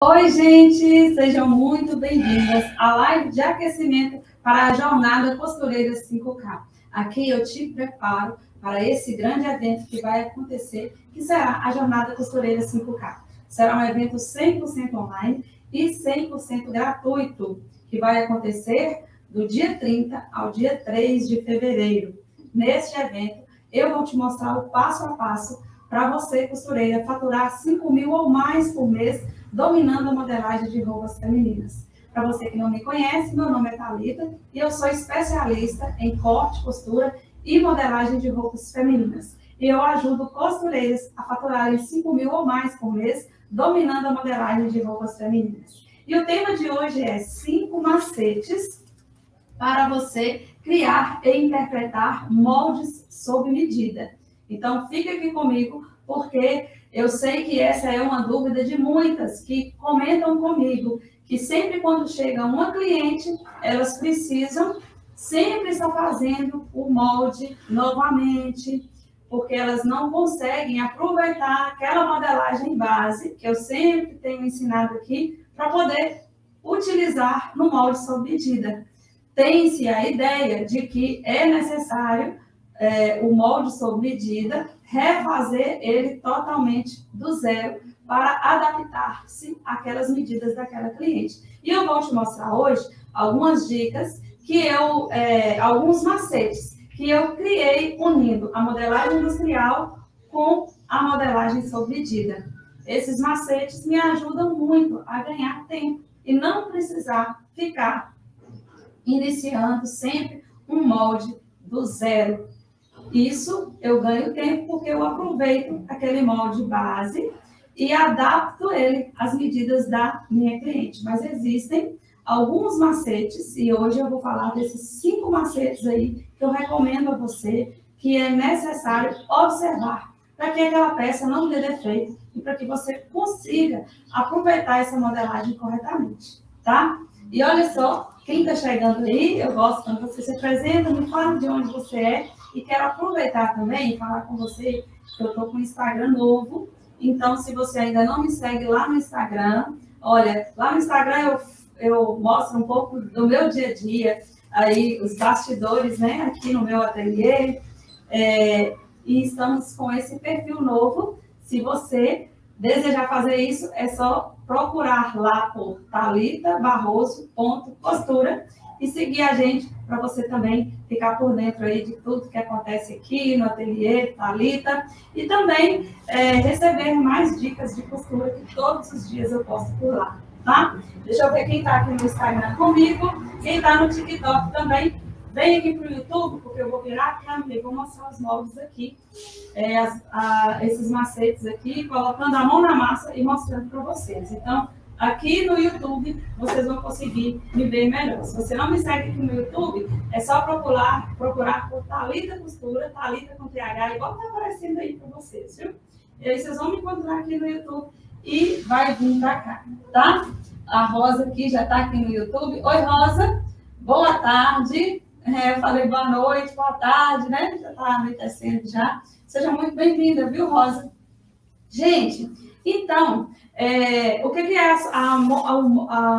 Oi, gente! Sejam muito bem-vindas à live de aquecimento para a Jornada Costureira 5K. Aqui eu te preparo para esse grande evento que vai acontecer, que será a Jornada Costureira 5K. Será um evento 100% online e 100% gratuito, que vai acontecer do dia 30 ao dia 3 de fevereiro. Neste evento, eu vou te mostrar o passo a passo para você, costureira, faturar 5 mil ou mais por mês, dominando a modelagem de roupas femininas. Para você que não me conhece, meu nome é Thalita e eu sou especialista em corte, costura e modelagem de roupas femininas. E eu ajudo costureiras a faturarem 5 mil ou mais por mês, dominando a modelagem de roupas femininas. E o tema de hoje é 5 macetes para você criar e interpretar moldes sob medida. Então, fica aqui comigo, porque eu sei que essa é uma dúvida de muitas que comentam comigo, que sempre quando chega uma cliente, elas precisam sempre estar fazendo o molde novamente, porque elas não conseguem aproveitar aquela modelagem base, que eu sempre tenho ensinado aqui, para poder utilizar no molde sob medida. Tem-se a ideia de que é necessário o molde sob medida, refazer ele totalmente do zero para adaptar-se àquelas medidas daquela cliente. E eu vou te mostrar hoje algumas dicas alguns macetes que eu criei unindo a modelagem industrial com a modelagem sob medida. Esses macetes me ajudam muito a ganhar tempo e não precisar ficar iniciando sempre um molde do zero. Isso eu ganho tempo porque eu aproveito aquele molde base e adapto ele às medidas da minha cliente. Mas existem alguns macetes, e hoje eu vou falar desses 5 macetes aí que eu recomendo a você, que é necessário observar para que aquela peça não dê defeito e para que você consiga aproveitar essa modelagem corretamente, tá? E olha só, quem está chegando aí, eu gosto quando você se apresenta, me fala de onde você é, e quero aproveitar também e falar com você que eu estou com um Instagram novo. Então, se você ainda não me segue lá no Instagram, olha, lá no Instagram eu mostro um pouco do meu dia a dia, aí os bastidores, né, aqui no meu ateliê, e estamos com esse perfil novo. Se você desejar fazer isso, é só procurar lá por thalitabarroso.costura e seguir a gente para você também ficar por dentro aí de tudo que acontece aqui no ateliê Thalita e também receber mais dicas de costura que todos os dias eu posto por lá, tá? Deixa eu ver quem está aqui no Instagram comigo, quem está no TikTok também. Vem aqui para o YouTube, porque eu vou virar a câmera e vou mostrar os moldes aqui, esses macetes aqui, colocando a mão na massa e mostrando para vocês. Então, aqui no YouTube, vocês vão conseguir me ver melhor. Se você não me segue aqui no YouTube, é só procurar por Thalita Costura, Thalita com TH, igual está aparecendo aí para vocês, viu? E aí vocês vão me encontrar aqui no YouTube e vai vir para cá, tá? A Rosa aqui já está aqui no YouTube. Oi, Rosa, boa tarde. Eu falei boa noite, boa tarde, né? Já está anoitecendo já. Seja muito bem-vinda, viu, Rosa? Gente, então, o que é a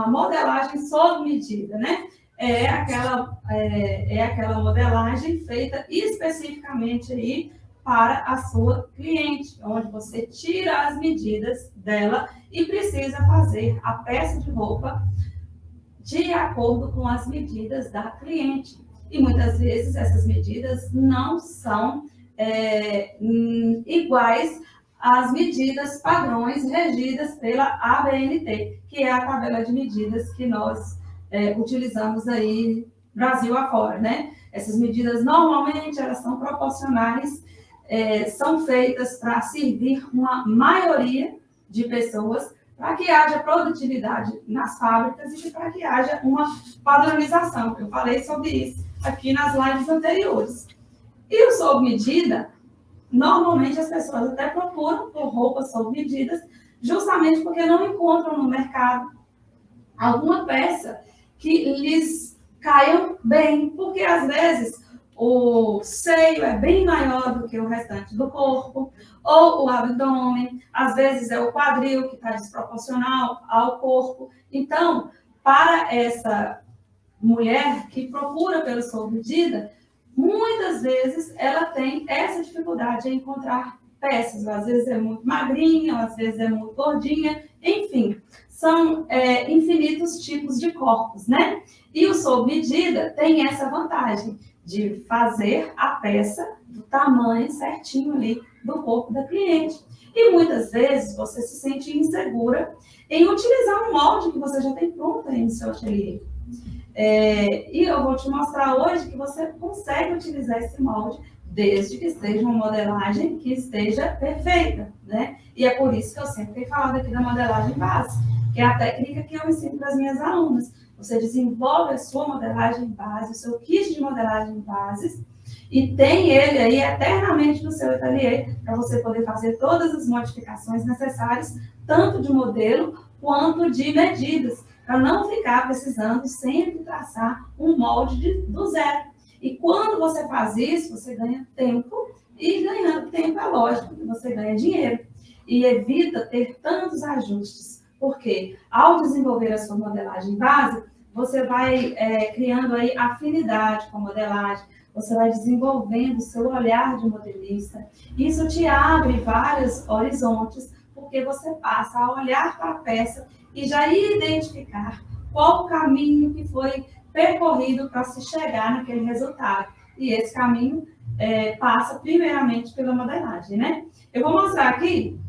modelagem sob medida, né? É aquela modelagem feita especificamente aí para a sua cliente, onde você tira as medidas dela e precisa fazer a peça de roupa de acordo com as medidas da cliente. E muitas vezes essas medidas não são iguais às medidas padrões regidas pela ABNT, que é a tabela de medidas que nós utilizamos aí Brasil afora, né? Essas medidas normalmente elas são proporcionais, são feitas para servir uma maioria de pessoas, para que haja produtividade nas fábricas e para que haja uma padronização. Eu falei sobre isso aqui nas lives anteriores. E o sob medida, normalmente as pessoas até procuram por roupas sob medidas, justamente porque não encontram no mercado alguma peça que lhes caia bem, porque às vezes o seio é bem maior do que o restante do corpo, ou o abdômen, às vezes é o quadril que está desproporcional ao corpo. Então, para essa mulher que procura pela sob medida, muitas vezes ela tem essa dificuldade em encontrar peças. Às vezes é muito magrinha, às vezes é muito gordinha, enfim, são infinitos tipos de corpos, né? E o sob medida tem essa vantagem de fazer a peça do tamanho certinho ali do corpo da cliente. E muitas vezes você se sente insegura em utilizar um molde que você já tem pronto aí no seu ateliê. E eu vou te mostrar hoje que você consegue utilizar esse molde desde que seja uma modelagem que esteja perfeita, né? E é por isso que eu sempre tenho falado aqui da modelagem base, que é a técnica que eu ensino para as minhas alunas. Você desenvolve a sua modelagem base, o seu kit de modelagem base, e tem ele aí eternamente no seu ateliê, para você poder fazer todas as modificações necessárias, tanto de modelo quanto de medidas, para não ficar precisando sempre traçar um molde do zero. E quando você faz isso, você ganha tempo, e ganhando tempo é lógico que você ganha dinheiro. E evita ter tantos ajustes, porque ao desenvolver a sua modelagem base, você vai criando aí afinidade com a modelagem, você vai desenvolvendo o seu olhar de modelista. Isso te abre vários horizontes, porque você passa a olhar para a peça e já identificar qual o caminho que foi percorrido para se chegar naquele resultado. E esse caminho passa primeiramente pela modelagem, né? Eu vou mostrar aqui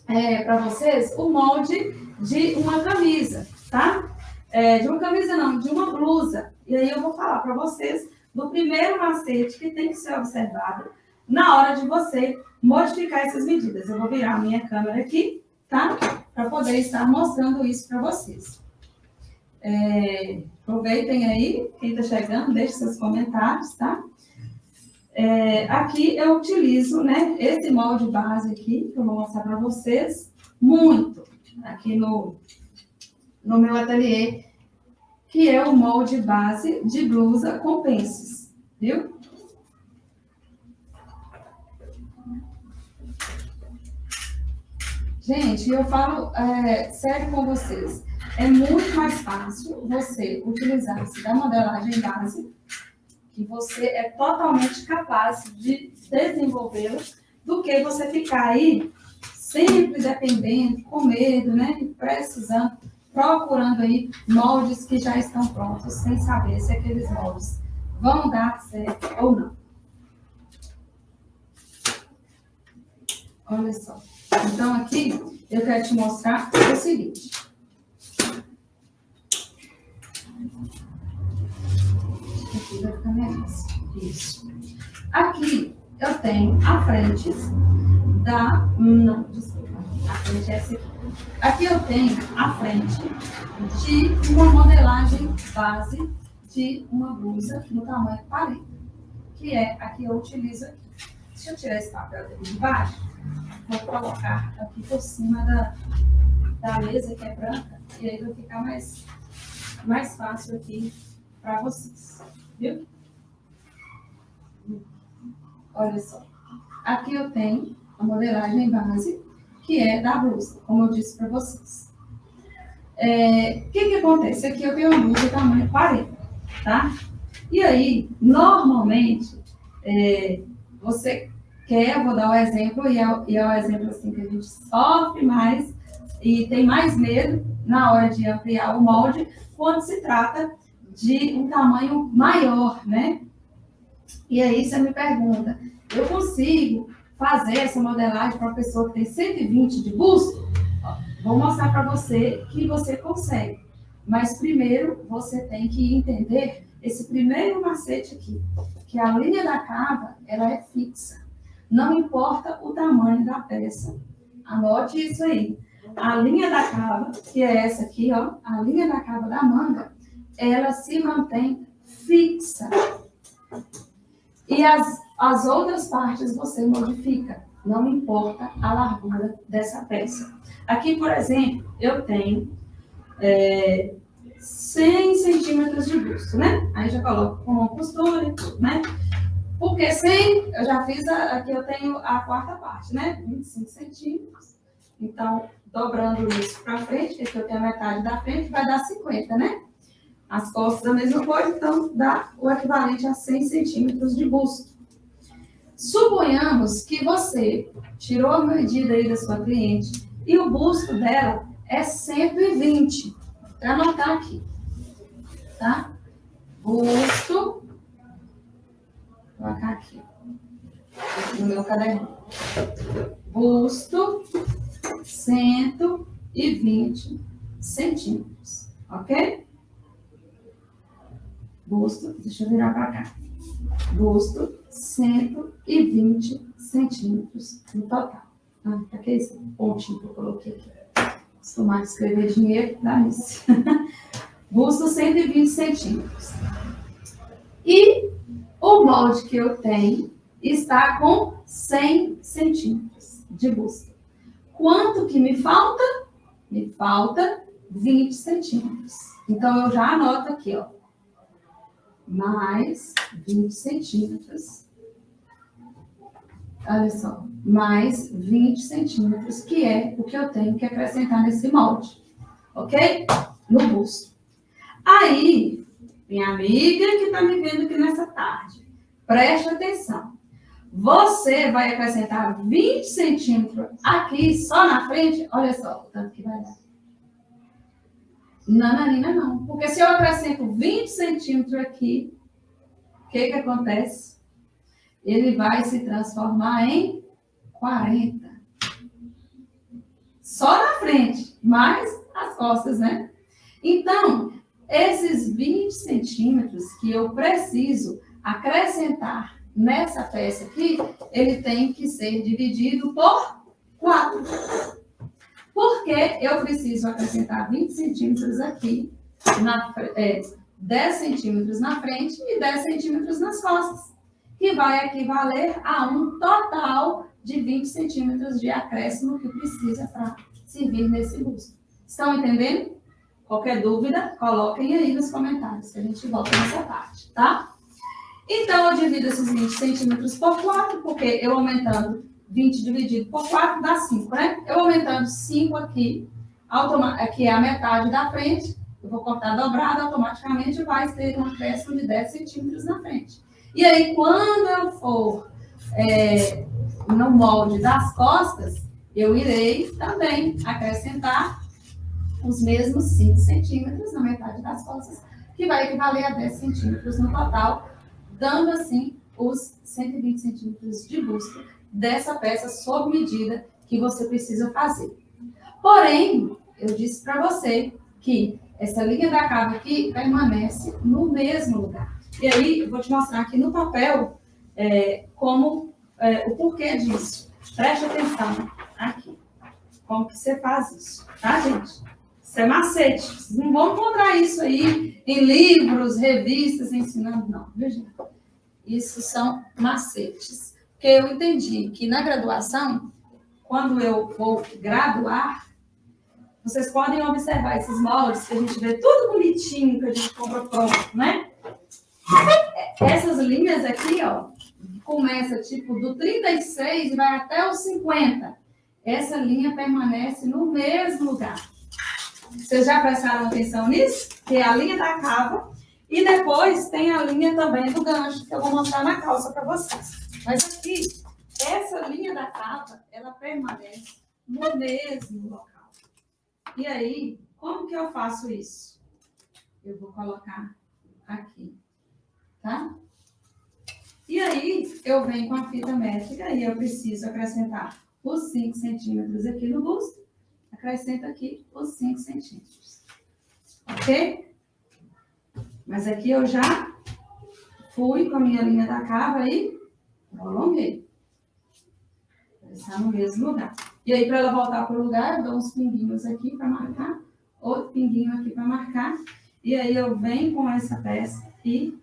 para vocês o molde de uma camisa, tá? De uma camisa não, de uma blusa. E aí eu vou falar para vocês do primeiro macete que tem que ser observado na hora de você modificar essas medidas. Eu vou virar a minha câmera aqui, tá? Para poder estar mostrando isso para vocês. Aproveitem aí, quem está chegando, deixe seus comentários, tá? Aqui eu utilizo, né, esse molde base aqui, que eu vou mostrar para vocês, muito, aqui no meu ateliê, que é o molde base de blusa com pences, viu? Gente, eu falo sério com vocês, é muito mais fácil você utilizar-se da modelagem base, que você é totalmente capaz de desenvolvê-la, do que você ficar aí sempre dependendo, com medo, né, precisando, procurando aí moldes que já estão prontos, sem saber se aqueles moldes vão dar certo ou não. Olha só. Então, aqui, eu quero te mostrar o seguinte. Aqui vai ficar melhor. Isso. Aqui, eu tenho a frente da... Não, desculpa. A frente é essa aqui. Aqui eu tenho a frente de uma modelagem base de uma blusa no tamanho 40, que é a que eu utilizo aqui. Deixa eu tirar esse papel daqui de baixo. Vou colocar aqui por cima da mesa, que é branca, e aí vai ficar mais fácil aqui para vocês, viu? Olha só. Aqui eu tenho a modelagem base, que é da blusa, como eu disse para vocês. O que acontece? Aqui eu tenho uma blusa tamanho 40, tá? E aí, normalmente, você quer, vou dar um exemplo, e é um exemplo assim que a gente sofre mais e tem mais medo na hora de ampliar o molde, quando se trata de um tamanho maior, né? E aí você me pergunta, eu consigo fazer essa modelagem para uma pessoa que tem 120 de busto? Vou mostrar para você que você consegue. Mas primeiro você tem que entender esse primeiro macete aqui, que a linha da cava, ela é fixa. Não importa o tamanho da peça. Anote isso aí. A linha da cava, que é essa aqui, ó, a linha da cava da manga, ela se mantém fixa. E as outras partes você modifica. Não importa a largura dessa peça. Aqui, por exemplo, eu tenho 100 centímetros de busto, né? Aí já coloco com costura e tudo, né? Porque 100, eu já fiz, aqui eu tenho a quarta parte, né? 25 centímetros. Então, dobrando isso para frente, que aqui eu tenho a metade da frente, vai dar 50, né? As costas da mesma coisa, então dá o equivalente a 100 centímetros de busto. Suponhamos que você tirou a medida aí da sua cliente e o busto dela é 120. Vou anotar aqui, tá? Busto, vou colocar aqui no meu caderno. Busto, 120 centímetros, ok? Busto, deixa eu virar para cá. Busto, 120 centímetros no total. Ah, para que esse pontinho que eu coloquei aqui? Costumar escrever dinheiro, dá isso. Busto, 120 centímetros. E o molde que eu tenho está com 100 centímetros de busto. Quanto que me falta? Me falta 20 centímetros. Então, eu já anoto aqui, ó. Mais 20 centímetros. Olha só. Mais 20 centímetros, que é o que eu tenho que acrescentar nesse molde. Ok? No busto. Aí, minha amiga que está me vendo aqui nessa tarde, preste atenção. Você vai acrescentar 20 centímetros aqui, só na frente. Olha só o tanto que vai dar. Nananina não. Porque se eu acrescento 20 centímetros aqui, o que acontece? Ele vai se transformar em 40. Só na frente, mais as costas, né? Então, esses 20 centímetros que eu preciso acrescentar nessa peça aqui, ele tem que ser dividido por 4. Porque eu preciso acrescentar 20 centímetros aqui, 10 centímetros na frente e 10 centímetros nas costas, que vai equivaler a um total de 20 centímetros de acréscimo que precisa para servir nesse busto. Estão entendendo? Qualquer dúvida, coloquem aí nos comentários, que a gente volta nessa parte, tá? Então, eu divido esses 20 centímetros por 4, porque eu aumentando 20 dividido por 4 dá 5, né? Eu aumentando 5 aqui, aqui é a metade da frente, eu vou cortar dobrado, automaticamente vai ter um acréscimo de 10 centímetros na frente. E aí, quando eu for no molde das costas, eu irei também acrescentar os mesmos 5 centímetros na metade das costas, que vai equivaler a 10 centímetros no total, dando assim os 120 centímetros de busto dessa peça sob medida que você precisa fazer. Porém, eu disse para você que essa linha da cava aqui permanece no mesmo lugar. E aí, eu vou te mostrar aqui no papel o porquê disso. Preste atenção aqui. Como que você faz isso, tá, gente? Isso é macete. Vocês não vão encontrar isso aí em livros, revistas, ensinando, não. Veja. Isso são macetes. Porque eu entendi que na graduação, quando eu vou graduar, vocês podem observar esses moldes que a gente vê tudo bonitinho, que a gente compra pronto, né? Essas linhas aqui, ó, começa tipo do 36 e vai até os 50. Essa linha permanece no mesmo lugar. Vocês já prestaram atenção nisso? Que é a linha da cava. E depois tem a linha também do gancho, que eu vou mostrar na calça para vocês. Mas aqui, essa linha da cava, ela permanece no mesmo local. E aí, como que eu faço isso? Eu vou colocar aqui, tá? E aí, eu venho com a fita métrica e eu preciso acrescentar os 5 centímetros aqui no busto. Acrescento aqui os 5 centímetros. Ok? Mas aqui eu já fui com a minha linha da cava e prolonguei. Está no mesmo lugar. E aí, para ela voltar para o lugar, eu dou uns pinguinhos aqui para marcar. Outro pinguinho aqui para marcar. E aí, eu venho com essa peça e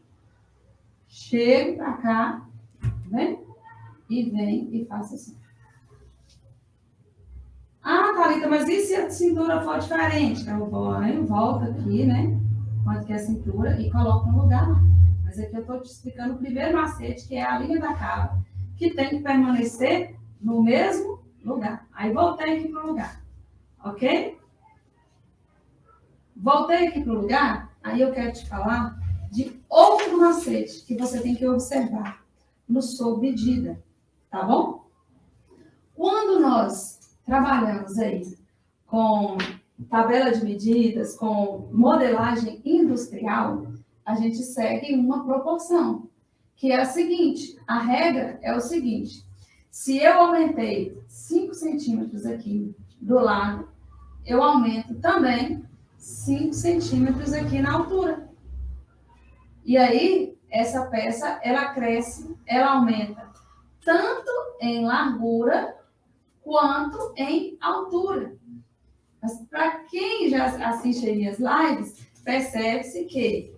chego para cá, né? E venho e faço assim. Ah, Thalita, mas e se a cintura for diferente? Eu volto aqui, né? Quanto que é a cintura e coloco no lugar. Mas aqui eu estou te explicando o primeiro macete, que é a linha da cava, que tem que permanecer no mesmo lugar. Aí voltei aqui para o lugar, ok? Voltei aqui para o lugar, aí eu quero te falar de outro macete que você tem que observar no sob medida, tá bom? Quando nós trabalhamos aí com tabela de medidas, com modelagem industrial, a gente segue uma proporção, que é a seguinte, a regra é o seguinte, se eu aumentei 5 centímetros aqui do lado, eu aumento também 5 centímetros aqui na altura. E aí, essa peça, ela cresce, ela aumenta tanto em largura quanto em altura. Mas para quem já assiste aí as lives, percebe-se que,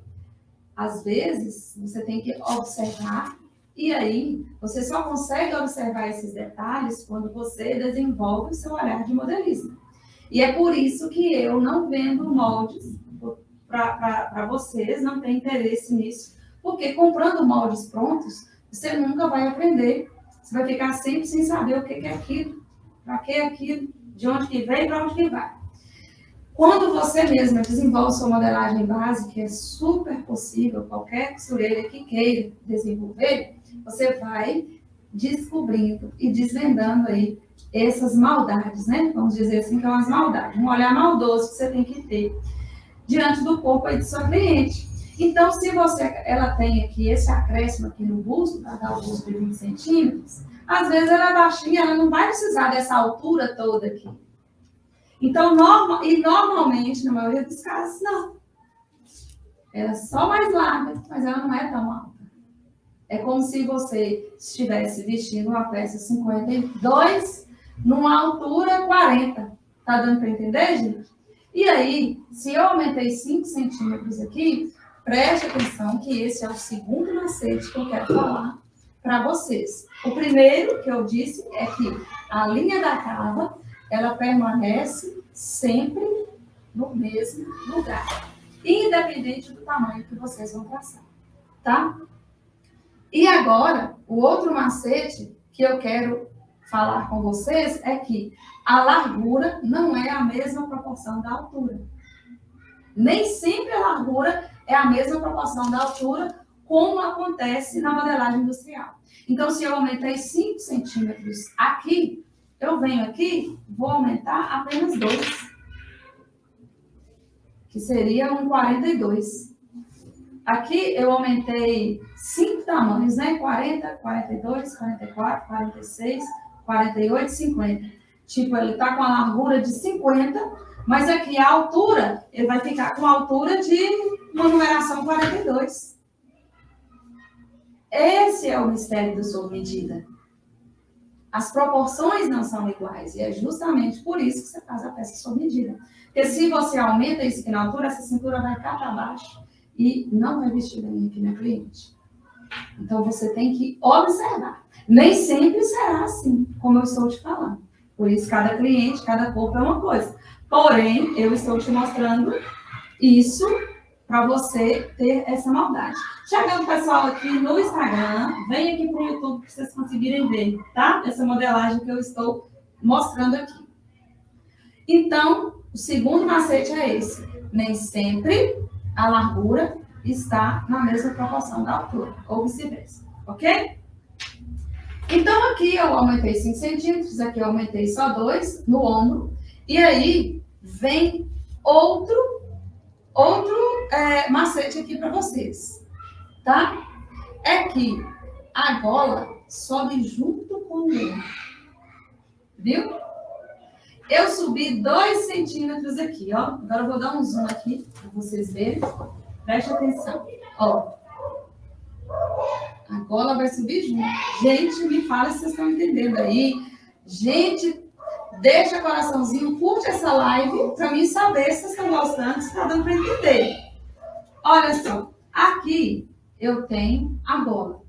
às vezes, você tem que observar, e aí você só consegue observar esses detalhes quando você desenvolve o seu olhar de modelismo. E é por isso que eu não vendo moldes para vocês, não tenho interesse nisso, porque comprando moldes prontos, você nunca vai aprender. Você vai ficar sempre sem saber o que é aquilo, para que é aquilo, de onde que vem e para onde que vai. Quando você mesma desenvolve sua modelagem base, que é super possível, qualquer costureira que queira desenvolver, você vai descobrindo e desvendando aí essas maldades, né? Vamos dizer assim, que é umas maldades. Um olhar maldoso que você tem que ter diante do corpo aí do seu cliente. Então, se ela tem aqui esse acréscimo aqui no busto, para dar o busto de 20 centímetros, às vezes ela é baixinha, ela não vai precisar dessa altura toda aqui. Então, normalmente, na maioria dos casos, não. Ela é só mais larga, mas ela não é tão alta. É como se você estivesse vestindo uma peça 52 numa altura 40. Tá dando para entender, gente? E aí, se eu aumentei 5 centímetros aqui, preste atenção que esse é o segundo macete que eu quero falar para vocês. O primeiro que eu disse é que a linha da cava, ela permanece sempre no mesmo lugar, independente do tamanho que vocês vão traçar, tá? E agora, o outro macete que eu quero falar com vocês é que a largura não é a mesma proporção da altura. Nem sempre a largura é a mesma proporção da altura, como acontece na modelagem industrial. Então, se eu aumentei 5 centímetros aqui, eu venho aqui, vou aumentar apenas 2, que seria um 42. Aqui eu aumentei 5 tamanhos, né? 40, 42, 44, 46, 48, 50. Tipo, ele está com a largura de 50, mas aqui a altura, ele vai ficar com a altura de uma numeração 42. Esse é o mistério do sob medida. As proporções não são iguais, e é justamente por isso que você faz a peça sob medida. Porque se você aumenta isso aqui na altura, essa cintura vai cá para baixo e não vai vestir bem aqui na cliente. Então, você tem que observar. Nem sempre será assim, como eu estou te falando. Por isso, cada cliente, cada corpo é uma coisa. Porém, eu estou te mostrando isso para você ter essa maldade. Chegando, pessoal, aqui no Instagram, vem aqui para o YouTube para vocês conseguirem ver, tá? Essa modelagem que eu estou mostrando aqui. Então, o segundo macete é esse. Nem sempre a largura está na mesma proporção da altura, ou vice-versa, ok? Então, aqui eu aumentei 5 centímetros, aqui eu aumentei só 2 no ombro, e aí vem outro macete aqui para vocês, tá? É que a gola sobe junto com o ombro, viu? Eu subi 2 centímetros aqui, ó. Agora eu vou dar um zoom aqui para vocês verem. Preste atenção, ó. A gola vai subir junto. Gente, me fala se vocês estão entendendo aí. Gente, deixa coraçãozinho, curte essa live para mim saber se vocês estão gostando, se está dando para entender. Olha só, aqui eu tenho a gola.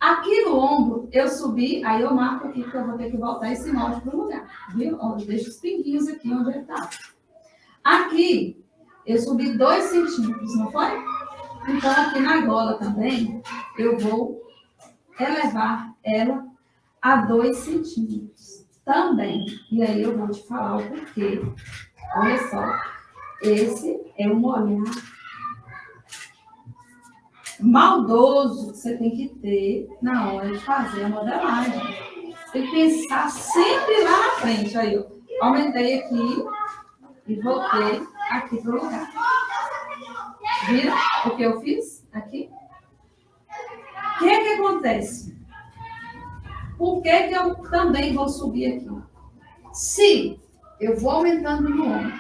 Aqui no ombro, eu subi, aí eu marco aqui que eu vou ter que voltar esse molde para o lugar, viu? Ó, eu deixo os pinguinhos aqui onde ele está. Aqui, eu subi 2 centímetros, não foi? Então, aqui na gola também, eu vou elevar ela a 2 centímetros também. E aí eu vou te falar o porquê. Olha só, esse é um olhar maldoso que você tem que ter na hora de fazer a modelagem. Você tem que pensar sempre lá na frente. Aí, ó, aumentei aqui e voltei aqui para o lugar. Viram o que eu fiz aqui? O que acontece? Por que eu também vou subir aqui? Se eu vou aumentando no ombro,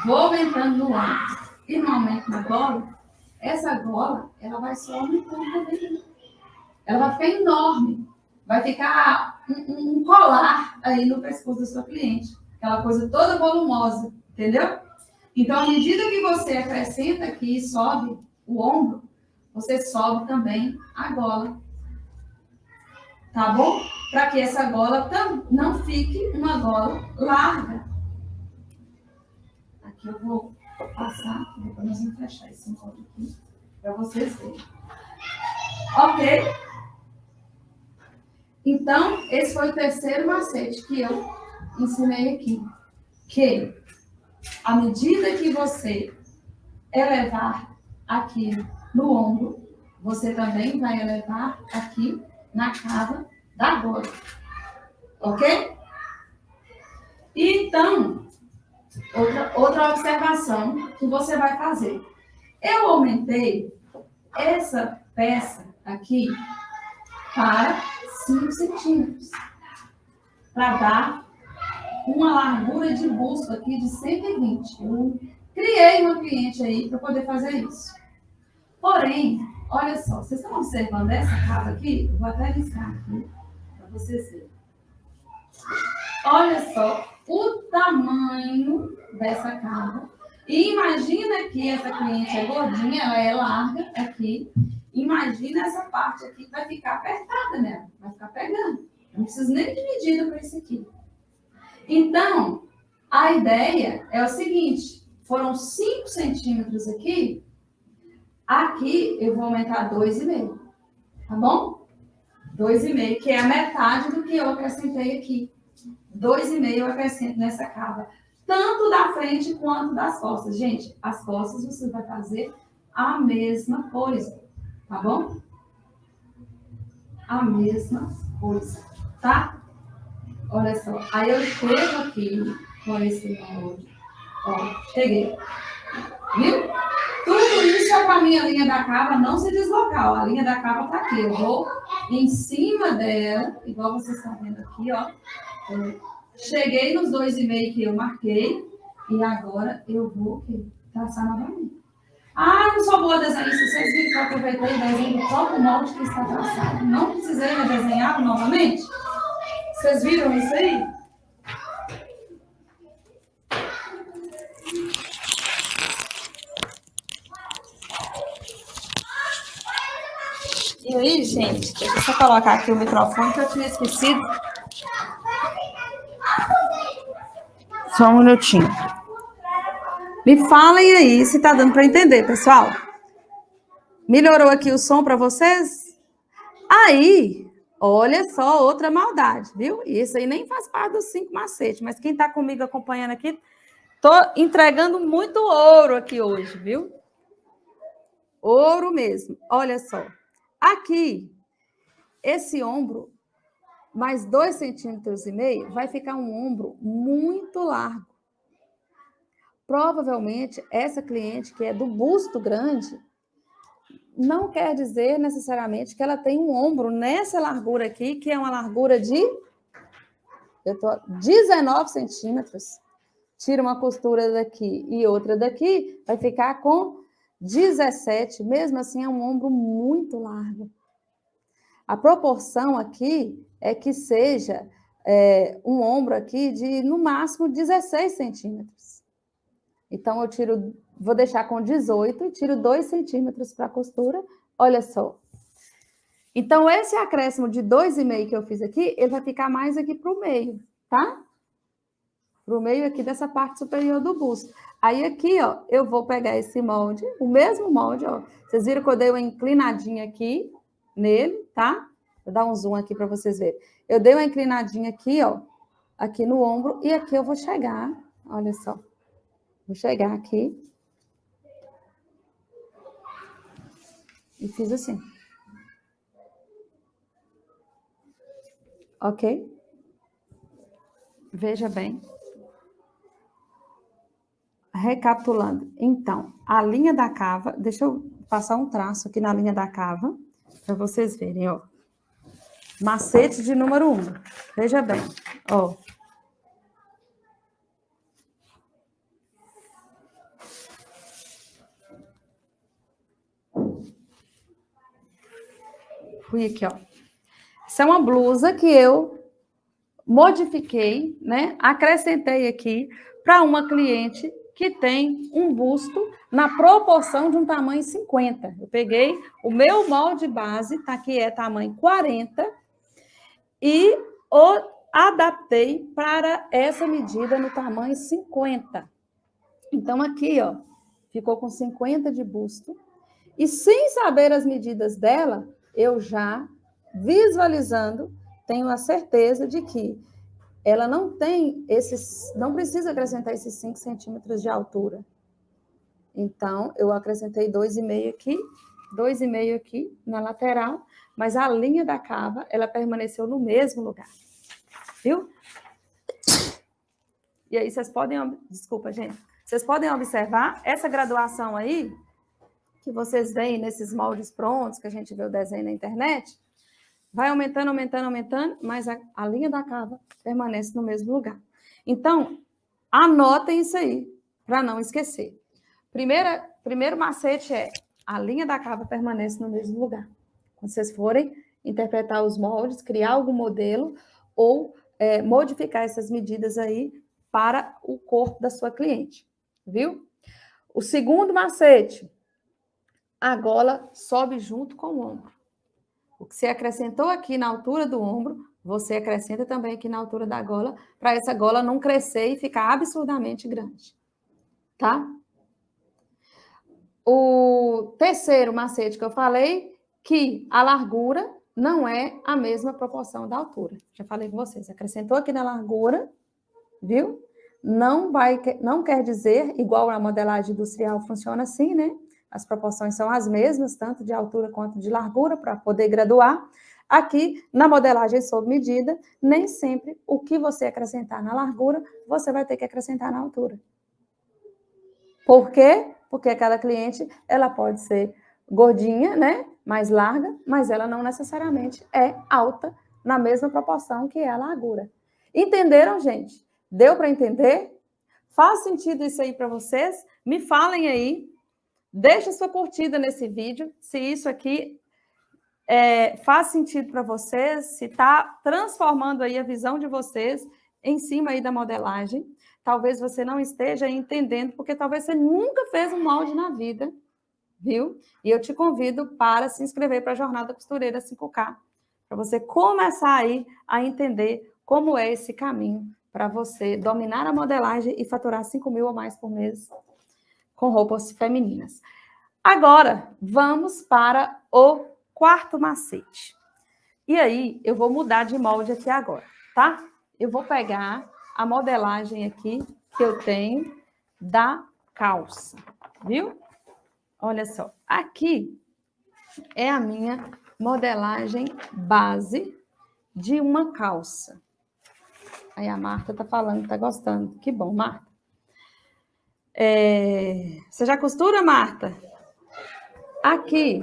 vou aumentando no ombro e não aumento na gola, essa gola, ela vai só aumentando também. Ela vai ficar enorme. Vai ficar um colar aí no pescoço da sua cliente. Aquela coisa toda volumosa, entendeu? Então, à medida que você acrescenta aqui e sobe o ombro, você sobe também a gola. Tá bom? Para que essa gola não fique uma gola larga. Aqui eu vou passar, depois nós vamos fechar esse molde aqui, para vocês verem. Ok? Então, esse foi o terceiro macete que eu ensinei aqui. Que, à medida que você elevar aqui no ombro, você também vai elevar aqui na cava da gola. Ok? Então, outra observação que você vai fazer. Eu aumentei essa peça aqui para 5 centímetros. Para dar uma largura de busto aqui de 120. Eu criei uma cliente aí para poder fazer isso. Porém, olha só, vocês estão observando essa cava aqui? Eu vou até riscar aqui para vocês verem. Olha só o tamanho dessa cava. E imagina que essa cliente é gordinha, ela é larga aqui. Imagina essa parte aqui que vai ficar apertada nela, vai ficar pegando. Eu não preciso nem de medida para isso aqui. Então, a ideia é o seguinte, foram 5 centímetros aqui, aqui eu vou aumentar 2,5, tá bom? 2,5, que é a metade do que eu acrescentei aqui. 2,5 eu acrescento nessa cava, tanto da frente quanto das costas. Gente, as costas você vai fazer a mesma coisa, tá bom? A mesma coisa, tá? Olha só, aí eu chego aqui com esse molde, ó, cheguei, viu? Tudo isso é para a minha linha da cava não se deslocar, ó. A linha da cava tá aqui, eu vou em cima dela, igual vocês estão vendo aqui, ó. Cheguei nos 2,5 que eu marquei e agora eu vou traçar novamente. Ah, não sou boa desenhista, vocês viram que eu aproveitei o desenho do próprio molde que está traçado. Não precisei redesenhar novamente? Vocês viram isso aí? E aí, gente, deixa eu só colocar aqui o microfone que eu tinha esquecido. Só um minutinho. Me falem aí se tá dando para entender, pessoal. Melhorou aqui o som para vocês? Aí, olha só outra maldade, viu? Isso aí nem faz parte dos 5 macetes, mas quem tá comigo acompanhando aqui, tô entregando muito ouro aqui hoje, viu? Ouro mesmo. Olha só. Aqui, esse ombro, mais 2,5 centímetros, vai ficar um ombro muito largo. Provavelmente, essa cliente que é do busto grande, não quer dizer necessariamente que ela tem um ombro nessa largura aqui, que é uma largura de 19 centímetros. Tira uma costura daqui e outra daqui, vai ficar com 17. Mesmo assim, é um ombro muito largo. A proporção aqui é que seja um ombro aqui de, no máximo, 16 centímetros. Então, eu vou deixar com 18 e tiro 2 centímetros para a costura. Olha só. Então, esse acréscimo de 2,5 que eu fiz aqui, ele vai ficar mais aqui para o meio, tá? Para o meio aqui dessa parte superior do busto. Aí aqui, ó, eu vou pegar esse molde, o mesmo molde, ó. Vocês viram que eu dei uma inclinadinha aqui nele, tá? Vou dar um zoom aqui para vocês verem. Eu dei uma inclinadinha aqui, ó, aqui no ombro, e aqui eu vou chegar, olha só. Vou chegar aqui. E fiz assim. Ok? Veja bem. Recapitulando. Então, a linha da cava, deixa eu passar um traço aqui na linha da cava, para vocês verem, ó. Macete de número 1. Veja bem, ó. Fui aqui, ó. Essa é uma blusa que eu modifiquei, né? Acrescentei aqui para uma cliente que tem um busto na proporção de um tamanho 50. Eu peguei o meu molde base, tá aqui, é tamanho 40, e o adaptei para essa medida no tamanho 50. Então, aqui, ó, ficou com 50 de busto. E sem saber as medidas dela, eu já, visualizando, tenho a certeza de que ela não tem esses, não precisa acrescentar esses 5 centímetros de altura. Então, eu acrescentei 2,5 aqui, 2,5 aqui na lateral, mas a linha da cava, ela permaneceu no mesmo lugar. Viu? E aí, vocês podem... Desculpa, gente. Vocês podem observar essa graduação aí, que vocês veem nesses moldes prontos, que a gente vê o desenho na internet, vai aumentando, aumentando, aumentando, mas a linha da cava permanece no mesmo lugar. Então, anotem isso aí, para não esquecer. Primeiro macete é, a linha da cava permanece no mesmo lugar. Quando vocês forem interpretar os moldes, criar algum modelo, ou modificar essas medidas aí para o corpo da sua cliente, viu? O segundo macete, a gola sobe junto com o ombro. O que você acrescentou aqui na altura do ombro, você acrescenta também aqui na altura da gola, para essa gola não crescer e ficar absurdamente grande. Tá? O terceiro macete que eu falei, que a largura não é a mesma proporção da altura. Já falei com vocês. Acrescentou aqui na largura, viu? Não quer dizer, igual a modelagem industrial funciona assim, né? As proporções são as mesmas, tanto de altura quanto de largura, para poder graduar. Aqui, na modelagem sob medida, nem sempre o que você acrescentar na largura, você vai ter que acrescentar na altura. Por quê? Porque cada cliente, ela pode ser gordinha, né? Mais larga, mas ela não necessariamente é alta na mesma proporção que é a largura. Entenderam, gente? Deu para entender? Faz sentido isso aí para vocês? Me falem aí. Deixa sua curtida nesse vídeo, se isso aqui faz sentido para vocês, se está transformando aí a visão de vocês em cima aí da modelagem. Talvez você não esteja entendendo, porque talvez você nunca fez um molde na vida, viu? E eu te convido para se inscrever para a Jornada Costureira 5K, para você começar aí a entender como é esse caminho para você dominar a modelagem e faturar 5 mil ou mais por mês com roupas femininas. Agora, vamos para o quarto macete. E aí, eu vou mudar de molde aqui agora, tá? Eu vou pegar a modelagem aqui que eu tenho da calça, viu? Olha só, aqui é a minha modelagem base de uma calça. Aí a Marta tá falando que tá gostando. Que bom, Marta. Você já costura, Marta? Aqui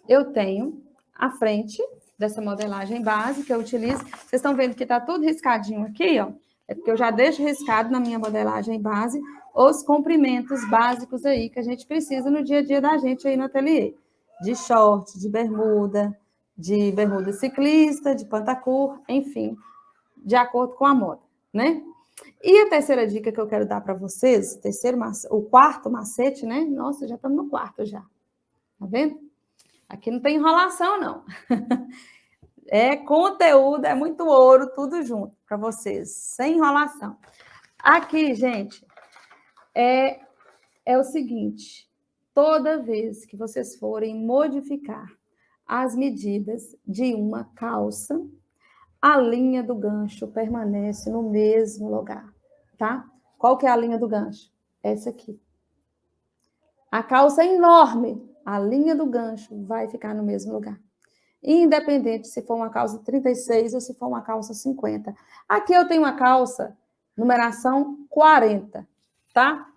eu tenho a frente dessa modelagem base que eu utilizo. Vocês estão vendo que tá tudo riscadinho aqui, ó? É porque eu já deixo riscado na minha modelagem base os comprimentos básicos aí que a gente precisa no dia a dia da gente aí no ateliê. De short, de bermuda ciclista, de pantacur, enfim, de acordo com a moda, né? E a terceira dica que eu quero dar para vocês, o quarto macete, né? Nossa, já estamos no quarto já. Tá vendo? Aqui não tem enrolação, não. É conteúdo, é muito ouro, tudo junto para vocês, sem enrolação. Aqui, gente, é é o seguinte, toda vez que vocês forem modificar as medidas de uma calça, a linha do gancho permanece no mesmo lugar, tá? Qual que é a linha do gancho? Essa aqui. A calça é enorme, a linha do gancho vai ficar no mesmo lugar. Independente se for uma calça 36 ou se for uma calça 50. Aqui eu tenho uma calça, numeração 40, tá?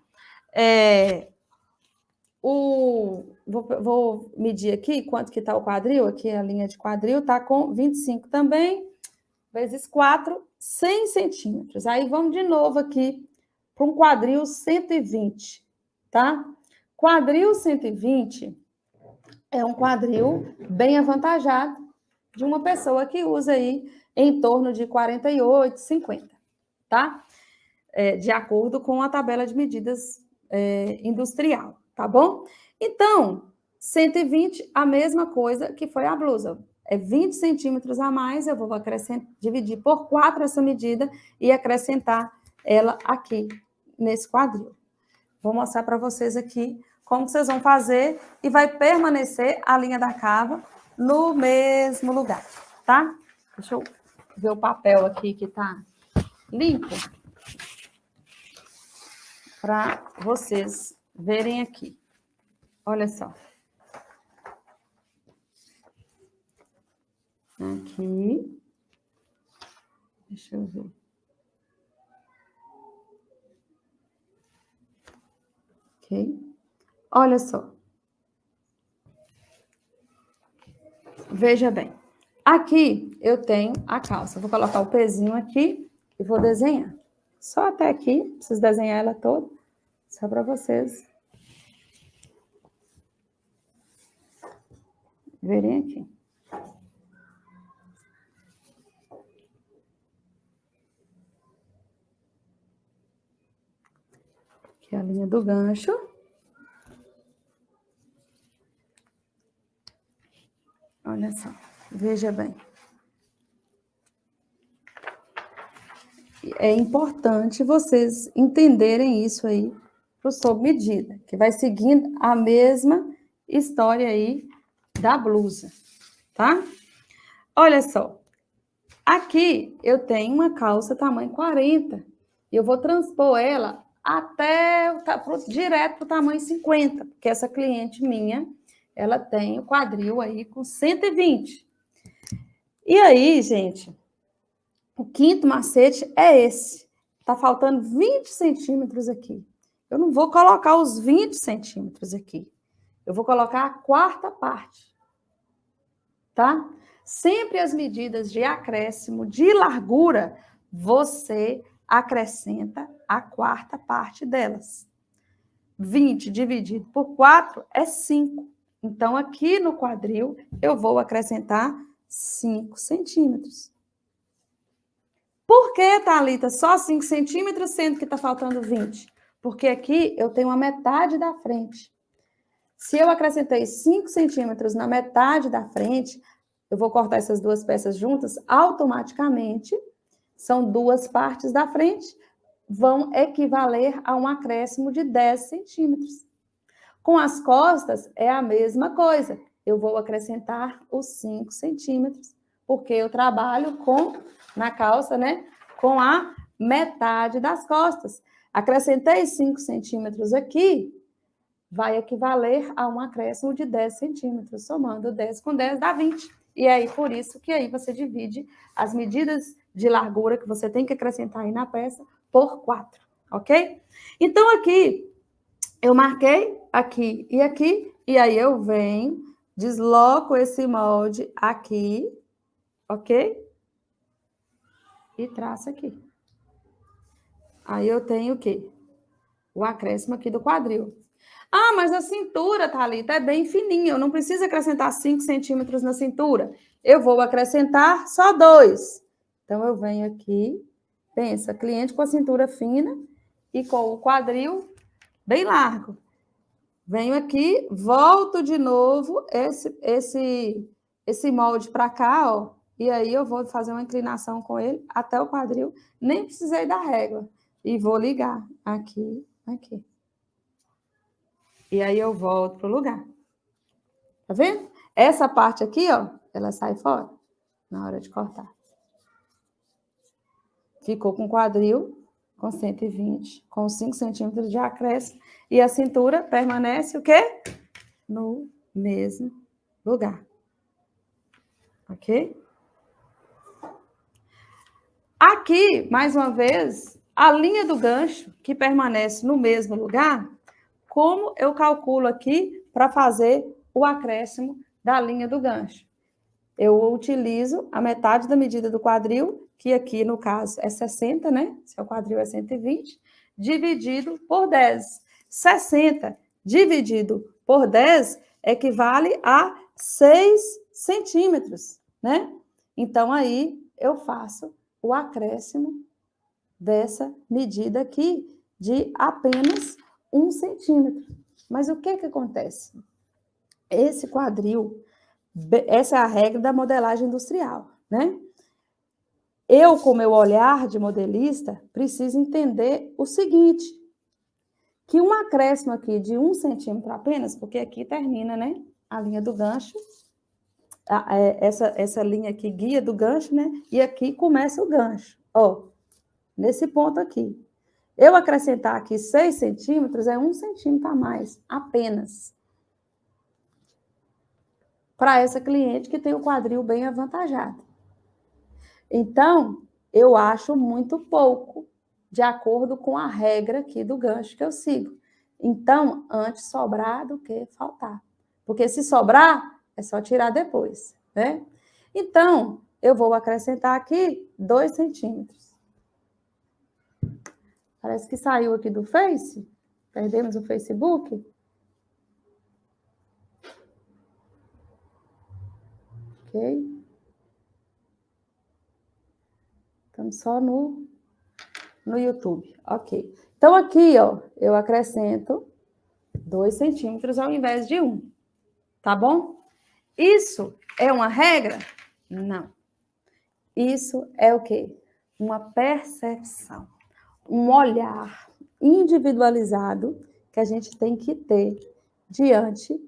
Vou medir aqui quanto que está o quadril. Aqui a linha de quadril está com 25 também, vezes 4, 100 centímetros. Aí vamos de novo aqui para um quadril 120, tá? Quadril 120 é um quadril bem avantajado de uma pessoa que usa aí em torno de 48, 50, tá? De acordo com a tabela de medidas industrial, tá bom? Então, 120, a mesma coisa que foi a blusa. É 20 centímetros a mais, eu vou dividir por 4 essa medida e acrescentar ela aqui, nesse quadril. Vou mostrar para vocês aqui como vocês vão fazer e vai permanecer a linha da cava no mesmo lugar, tá? Deixa eu ver o papel aqui que tá limpo para vocês verem aqui. Olha só. Aqui. Deixa eu ver. Ok? Olha só. Veja bem. Aqui eu tenho a calça. Vou colocar o pezinho aqui e vou desenhar. Só até aqui, preciso desenhar ela toda, só para vocês verem aqui. Aqui é a linha do gancho. Olha só, veja bem. É importante vocês entenderem isso aí pro sob medida, que vai seguindo a mesma história aí da blusa, tá? Olha só, aqui eu tenho uma calça tamanho 40 e eu vou transpor ela até direto para o tamanho 50, porque essa cliente minha, ela tem o quadril aí com 120. E aí, gente, o quinto macete é esse. Tá faltando 20 centímetros aqui. Eu não vou colocar os 20 centímetros aqui. Eu vou colocar a quarta parte, tá? Sempre as medidas de acréscimo de largura, você acrescenta a quarta parte delas. 20 dividido por 4 é 5. Então, aqui no quadril, eu vou acrescentar 5 centímetros. Por que, Thalita, só 5 centímetros, sendo que está faltando 20? Porque aqui eu tenho a metade da frente. Se eu acrescentei 5 centímetros na metade da frente, eu vou cortar essas duas peças juntas, automaticamente, são duas partes da frente, vão equivaler a um acréscimo de 10 centímetros. Com as costas, é a mesma coisa. Eu vou acrescentar os 5 centímetros, porque eu trabalho na calça, né, com a metade das costas. Acrescentei 5 centímetros aqui, vai equivaler a um acréscimo de 10 centímetros, somando 10 com 10 dá 20. E aí, por isso que aí você divide as medidas de largura que você tem que acrescentar aí na peça por 4, ok? Então, aqui, eu marquei aqui, e aí eu venho, desloco esse molde aqui, ok? E traço aqui. Aí eu tenho o quê? O acréscimo aqui do quadril. Ah, mas a cintura, Thalita, é bem fininha, eu não preciso acrescentar 5 centímetros na cintura. Eu vou acrescentar só 2. Então, eu venho aqui, pensa, cliente com a cintura fina e com o quadril bem largo. Venho aqui, volto de novo esse molde para cá, ó, e aí eu vou fazer uma inclinação com ele até o quadril, nem precisei da régua, e vou ligar aqui, aqui. E aí eu volto pro lugar. Tá vendo? Essa parte aqui, ó, ela sai fora na hora de cortar. Ficou com o quadril com 120, com 5 centímetros de acréscimo. E a cintura permanece o quê? No mesmo lugar. Ok? Aqui, mais uma vez, a linha do gancho que permanece no mesmo lugar, como eu calculo aqui para fazer o acréscimo da linha do gancho? Eu utilizo a metade da medida do quadril, que aqui no caso é 60, né? Se o quadril é 120, dividido por 10. 60 dividido por 10 equivale a 6 centímetros, né? Então, aí eu faço o acréscimo dessa medida aqui de apenas 1 centímetro. Mas o que acontece? Esse quadril, essa é a regra da modelagem industrial, né? Eu, com meu olhar de modelista, preciso entender o seguinte, que um acréscimo aqui de 1 centímetro apenas, porque aqui termina, né, a linha do gancho, essa linha aqui guia do gancho, né, e aqui começa o gancho, ó, nesse ponto aqui. Eu acrescentar aqui 6 centímetros, é 1 centímetro a mais, apenas. Para essa cliente que tem o quadril bem avantajado. Então, eu acho muito pouco, de acordo com a regra aqui do gancho que eu sigo. Então, antes sobrar do que faltar. Porque se sobrar, é só tirar depois, né? Então, eu vou acrescentar aqui 2 centímetros. Parece que saiu aqui do Face. Perdemos o Facebook. Ok? Estamos só no YouTube. Ok. Então, aqui, ó, eu acrescento 2 centímetros ao invés de 1. Tá bom? Isso é uma regra? Não. Isso é o quê? Uma percepção. Um olhar individualizado que a gente tem que ter diante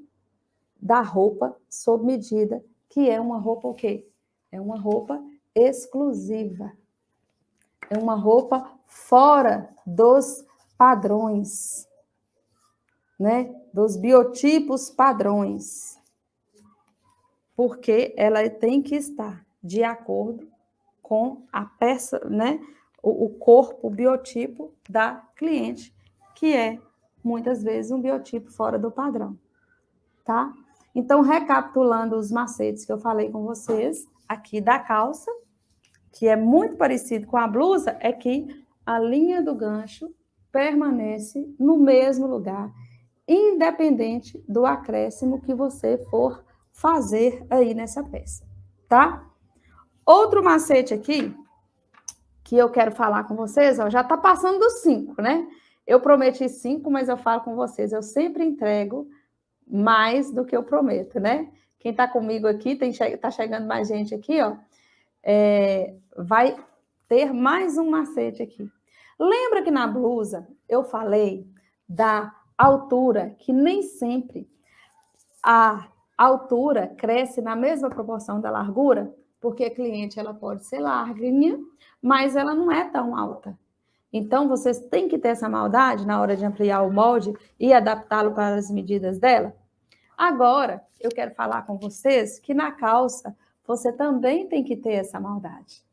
da roupa sob medida, que é uma roupa o quê? É uma roupa exclusiva. É uma roupa fora dos padrões, né? Dos biotipos padrões. Porque ela tem que estar de acordo com a peça, né? O corpo, o biotipo da cliente, que é, muitas vezes, um biotipo fora do padrão, tá? Então, recapitulando os macetes que eu falei com vocês, aqui da calça, que é muito parecido com a blusa, é que a linha do gancho permanece no mesmo lugar, independente do acréscimo que você for fazer aí nessa peça, tá? Outro macete aqui, que eu quero falar com vocês, ó, já tá passando dos 5, né? Eu prometi 5, mas eu falo com vocês, eu sempre entrego mais do que eu prometo, né? Quem tá comigo aqui, tá chegando mais gente aqui, ó, vai ter mais um macete aqui. Lembra que na blusa eu falei da altura, que nem sempre a altura cresce na mesma proporção da largura? Porque a cliente ela pode ser larguinha, mas ela não é tão alta. Então, vocês têm que ter essa maldade na hora de ampliar o molde e adaptá-lo para as medidas dela. Agora, eu quero falar com vocês que na calça você também tem que ter essa maldade.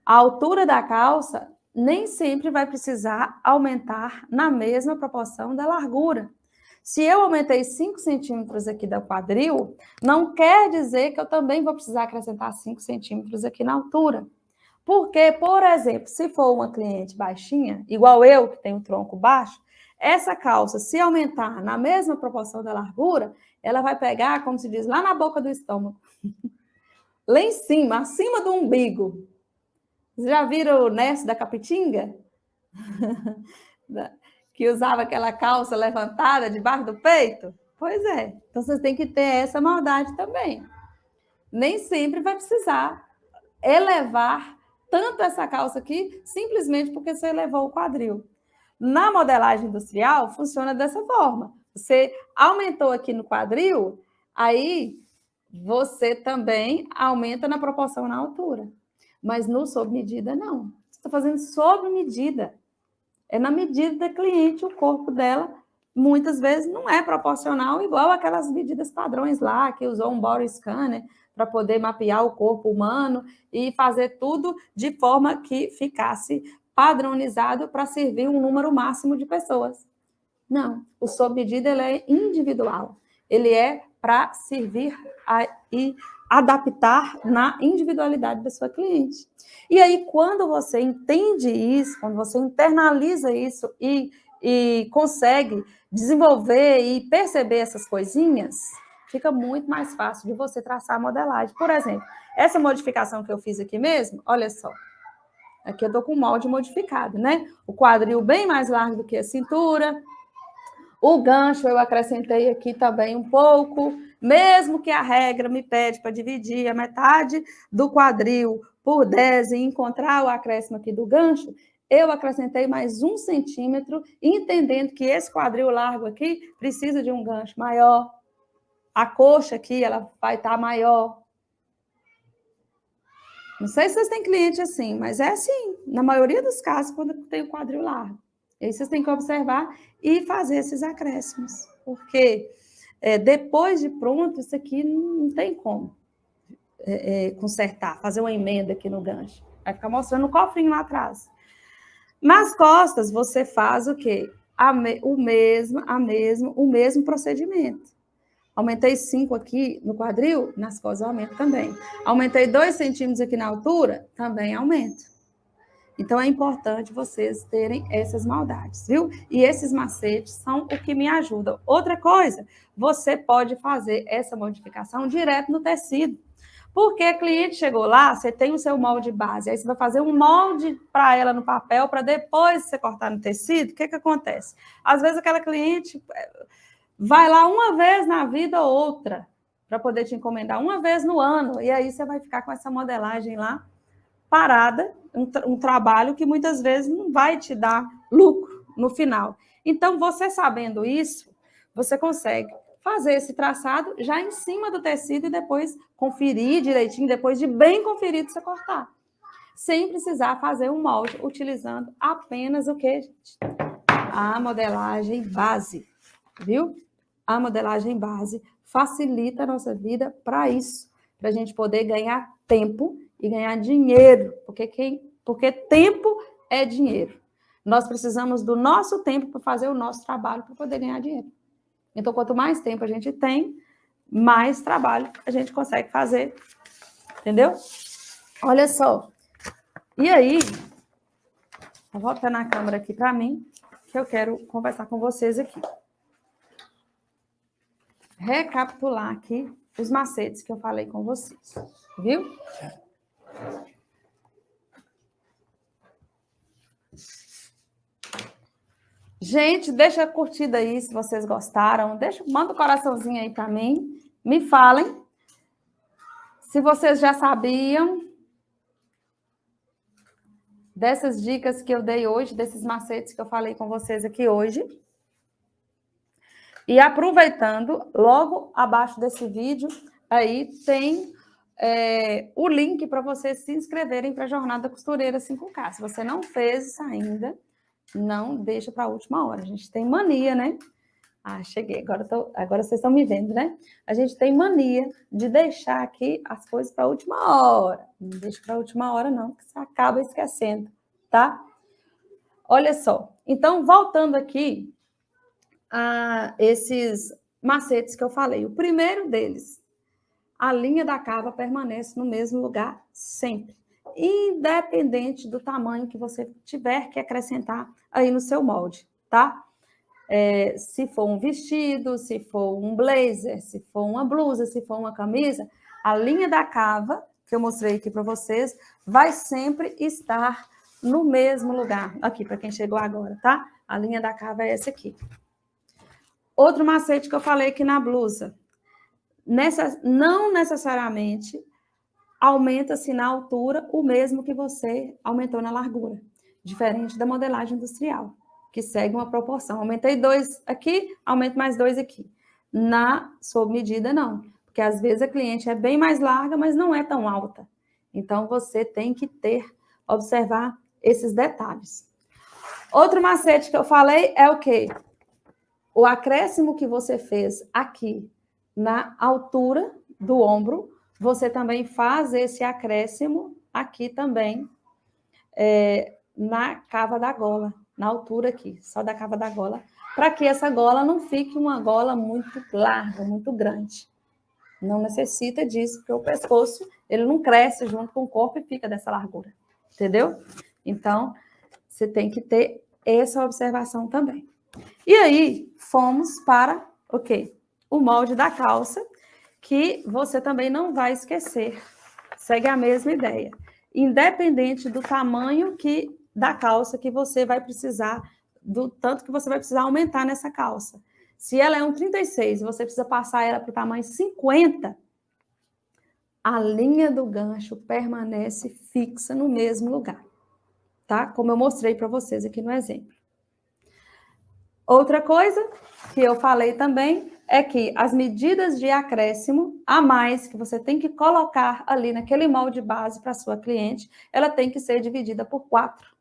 A altura da calça nem sempre vai precisar aumentar na mesma proporção da largura. Se eu aumentei 5 centímetros aqui da quadril, não quer dizer que eu também vou precisar acrescentar 5 centímetros aqui na altura. Porque, por exemplo, se for uma cliente baixinha, igual eu, que tenho o tronco baixo, essa calça, se aumentar na mesma proporção da largura, ela vai pegar, como se diz, lá na boca do estômago. Lá em cima, acima do umbigo. Vocês já viram o Ness da Capitinga? Que usava aquela calça levantada debaixo do peito? Pois é. Então, vocês têm que ter essa maldade também. Nem sempre vai precisar elevar tanto essa calça aqui, simplesmente porque você elevou o quadril. Na modelagem industrial, funciona dessa forma. Você aumentou aqui no quadril, aí você também aumenta na proporção na altura. Mas no sob medida, não. Você está fazendo sob medida. É na medida da cliente, o corpo dela, muitas vezes, não é proporcional, igual aquelas medidas padrões lá, que usou um body scanner para poder mapear o corpo humano e fazer tudo de forma que ficasse padronizado para servir um número máximo de pessoas. Não, o sob medida ele é individual. Ele é para servir e adaptar na individualidade da sua cliente. E aí, quando você entende isso, quando você internaliza isso e consegue desenvolver e perceber essas coisinhas, fica muito mais fácil de você traçar a modelagem. Por exemplo, essa modificação que eu fiz aqui mesmo, olha só. Aqui eu estou com o molde modificado, né? O quadril bem mais largo do que a cintura. O gancho eu acrescentei aqui também um pouco, mesmo que a regra me pede para dividir a metade do quadril por 10 e encontrar o acréscimo aqui do gancho, eu acrescentei mais 1 centímetro, entendendo que esse quadril largo aqui precisa de um gancho maior. A coxa aqui, ela vai estar maior. Não sei se vocês têm cliente assim, mas é assim, na maioria dos casos, quando tem o quadril largo. E aí vocês têm que observar e fazer esses acréscimos, porque depois de pronto, isso aqui não tem como consertar, fazer uma emenda aqui no gancho. Vai ficar mostrando o cofrinho lá atrás. Nas costas, você faz o quê? O mesmo procedimento. Aumentei 5 aqui no quadril, nas costas eu aumento também. Aumentei 2 centímetros aqui na altura, também aumento. Então, é importante vocês terem essas maldades, viu? E esses macetes são o que me ajudam. Outra coisa, você pode fazer essa modificação direto no tecido. Porque a cliente chegou lá, você tem o seu molde base, aí você vai fazer um molde para ela no papel, para depois você cortar no tecido, o que acontece? Às vezes aquela cliente vai lá uma vez na vida ou outra, para poder te encomendar uma vez no ano, e aí você vai ficar com essa modelagem lá, parada, um trabalho que muitas vezes não vai te dar lucro no final. Então, você sabendo isso, você consegue fazer esse traçado já em cima do tecido e depois conferir direitinho, depois de bem conferido, você cortar. Sem precisar fazer um molde, utilizando apenas o que, gente? A modelagem base, viu? A modelagem base facilita a nossa vida para isso, para a gente poder ganhar tempo e ganhar dinheiro, porque tempo é dinheiro. Nós precisamos do nosso tempo para fazer o nosso trabalho para poder ganhar dinheiro. Então, quanto mais tempo a gente tem, mais trabalho a gente consegue fazer. Entendeu? Olha só. E aí, vou voltar na câmera aqui para mim, que eu quero conversar com vocês aqui. Recapitular aqui os macetes que eu falei com vocês. Viu? Gente, deixa a curtida aí se vocês gostaram. Manda um coraçãozinho aí para mim. Me falem se vocês já sabiam dessas dicas que eu dei hoje, desses macetes que eu falei com vocês aqui hoje. E aproveitando, logo abaixo desse vídeo, aí tem o link para vocês se inscreverem para a Jornada Costureira 5K. Se você não fez isso ainda, não deixa para a última hora. A gente tem mania, né? Ah, cheguei. Agora vocês estão me vendo, né? A gente tem mania de deixar aqui as coisas para a última hora. Não deixa para a última hora, não, que você acaba esquecendo, tá? Olha só. Então, voltando aqui a esses macetes que eu falei. O primeiro deles, a linha da cava permanece no mesmo lugar sempre, independente do tamanho que você tiver que acrescentar aí no seu molde, tá? Se for um vestido, se for um blazer, se for uma blusa, se for uma camisa, a linha da cava, que eu mostrei aqui para vocês, vai sempre estar no mesmo lugar. Aqui, para quem chegou agora, tá? A linha da cava é essa aqui. Outro macete que eu falei aqui na blusa. Não necessariamente aumenta-se na altura o mesmo que você aumentou na largura, diferente da modelagem industrial, que segue uma proporção. Aumentei 2 aqui, aumento mais 2 aqui. Na sob medida, não. Porque às vezes a cliente é bem mais larga, mas não é tão alta. Então, você tem que observar esses detalhes. Outro macete que eu falei é o quê? O acréscimo que você fez aqui na altura do ombro, você também faz esse acréscimo aqui também, na cava da gola, na altura aqui, só da cava da gola, para que essa gola não fique uma gola muito larga, muito grande. Não necessita disso, porque o pescoço, ele não cresce junto com o corpo e fica dessa largura, entendeu? Então, você tem que ter essa observação também. E aí, fomos para o quê? O molde da calça, que você também não vai esquecer. Segue a mesma ideia. Independente do tamanho da calça que você vai precisar, do tanto que você vai precisar aumentar nessa calça. Se ela é um 36 e você precisa passar ela para o tamanho 50, a linha do gancho permanece fixa no mesmo lugar, tá? Como eu mostrei para vocês aqui no exemplo. Outra coisa que eu falei também é que as medidas de acréscimo a mais que você tem que colocar ali naquele molde base para sua cliente, ela tem que ser dividida por 4.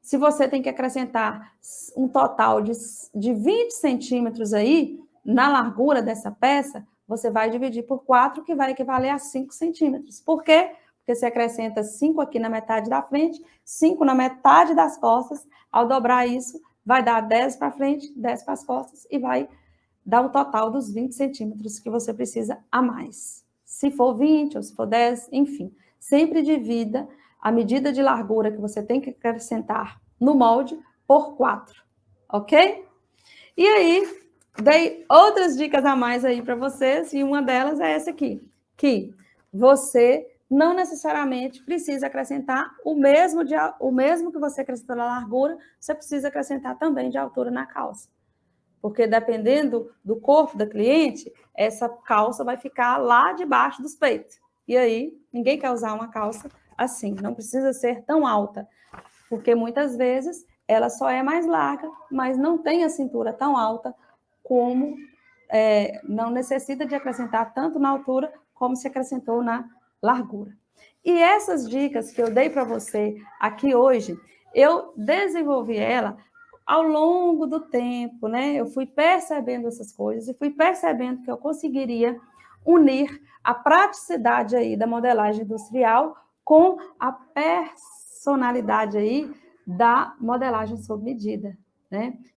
Se você tem que acrescentar um total de 20 centímetros aí, na largura dessa peça, você vai dividir por 4, que vai equivaler a 5 centímetros. Por quê? Porque você acrescenta 5 aqui na metade da frente, 5 na metade das costas. Ao dobrar isso, vai dar 10 para frente, 10 para as costas e vai dar um total dos 20 centímetros que você precisa a mais. Se for 20 ou se for 10, enfim. Sempre divida a medida de largura que você tem que acrescentar no molde por 4, ok? E aí, dei outras dicas a mais aí para vocês, e uma delas é essa aqui, que você não necessariamente precisa acrescentar o mesmo que você acrescentou na largura, você precisa acrescentar também de altura na calça. Porque dependendo do corpo da cliente, essa calça vai ficar lá debaixo dos peitos. E aí, ninguém quer usar uma calça assim, não precisa ser tão alta, porque muitas vezes ela só é mais larga, mas não tem a cintura tão alta como, não necessita de acrescentar tanto na altura como se acrescentou na largura. E essas dicas que eu dei para você aqui hoje, eu desenvolvi ela ao longo do tempo, né? Eu fui percebendo essas coisas e fui percebendo que eu conseguiria unir a praticidade aí da modelagem industrial com a personalidade aí da modelagem sob medida, né?